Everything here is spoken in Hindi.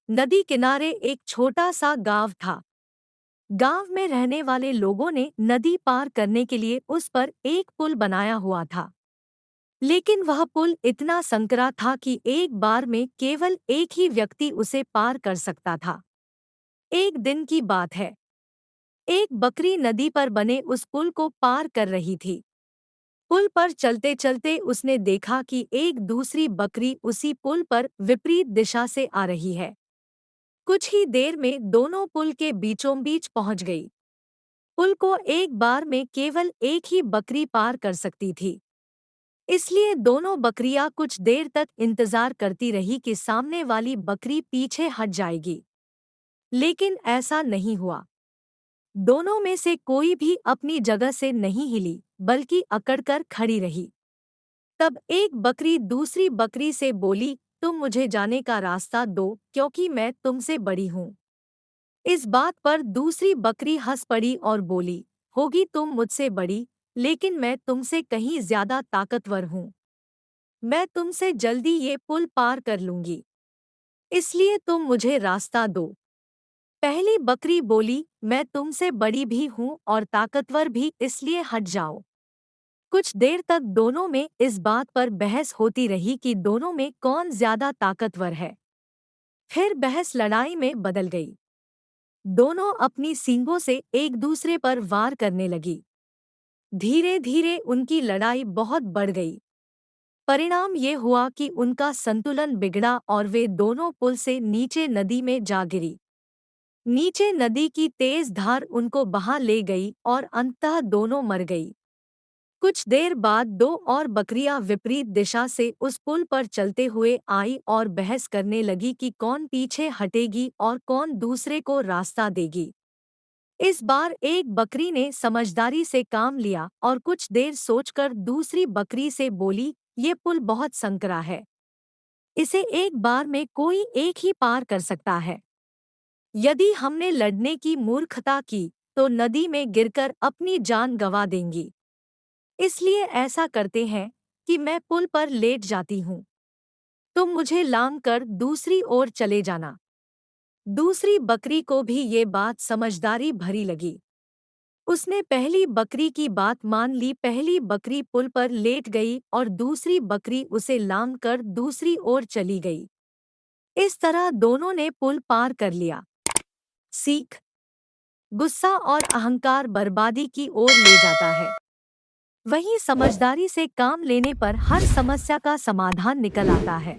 नदी किनारे एक छोटा सा गांव था। गांव में रहने वाले लोगों ने नदी पार करने के लिए उस पर एक पुल बनाया हुआ था। लेकिन वह पुल इतना संकरा था कि एक बार में केवल एक ही व्यक्ति उसे पार कर सकता था। एक दिन की बात है। एक बकरी नदी पर बने उस पुल को पार कर रही थी। पुल पर चलते चलते उसने देखा कि एक दूसरी बकरी उसी पुल पर विपरीत दिशा से आ रही है। कुछ ही देर में दोनों पुल के बीचों बीच पहुंच गई। पुल को एक बार में केवल एक ही बकरी पार कर सकती थी। इसलिए दोनों बकरियां कुछ देर तक इंतजार करती रही कि सामने वाली बकरी पीछे हट जाएगी। लेकिन ऐसा नहीं हुआ। दोनों में से कोई भी अपनी जगह से नहीं हिली, बल्कि अकड़कर खड़ी रही। तब एक बकरी दूसरी बकरी से बोली, तुम मुझे जाने का रास्ता दो, क्योंकि मैं तुमसे बड़ी हूँ। इस बात पर दूसरी बकरी हंस पड़ी और बोली, होगी तुम मुझसे बड़ी, लेकिन मैं तुमसे कहीं ज्यादा ताकतवर हूँ। मैं तुमसे जल्दी ये पुल पार कर लूंगी। इसलिए तुम मुझे रास्ता दो। पहली बकरी बोली, मैं तुमसे बड़ी भी हूँ और ताकतवर भी, इसलिए हट जाओ। कुछ देर तक दोनों में इस बात पर बहस होती रही कि दोनों में कौन ज्यादा ताकतवर है। फिर बहस लड़ाई में बदल गई। दोनों अपनी सींगों से एक दूसरे पर वार करने लगी। धीरे धीरे उनकी लड़ाई बहुत बढ़ गई। परिणाम ये हुआ कि उनका संतुलन बिगड़ा और वे दोनों पुल से नीचे नदी में जा गिरी। नीचे नदी की तेज धार उनको बहा ले गई और अंततः दोनों मर गई। कुछ देर बाद दो और बकरियां विपरीत दिशा से उस पुल पर चलते हुए आई और बहस करने लगी कि कौन पीछे हटेगी और कौन दूसरे को रास्ता देगी। इस बार एक बकरी ने समझदारी से काम लिया और कुछ देर सोचकर दूसरी बकरी से बोली, ये पुल बहुत संकरा है। इसे एक बार में कोई एक ही पार कर सकता है। यदि हमने लड़ने की मूर्खता की तो नदी में गिरकर अपनी जान गंवा देंगी। इसलिए ऐसा करते हैं कि मैं पुल पर लेट जाती हूँ। तुम मुझे लांग कर दूसरी ओर चले जाना। दूसरी बकरी को भी ये बात समझदारी भरी लगी। उसने पहली बकरी की बात मान ली। पहली बकरी पुल पर लेट गई और दूसरी बकरी उसे लांग कर दूसरी ओर चली गई। इस तरह दोनों ने पुल पार कर लिया। सीख: गुस्सा और अहंकार बर्बादी की ओर ले जाता है। वहीं समझदारी से काम लेने पर हर समस्या का समाधान निकल आता है।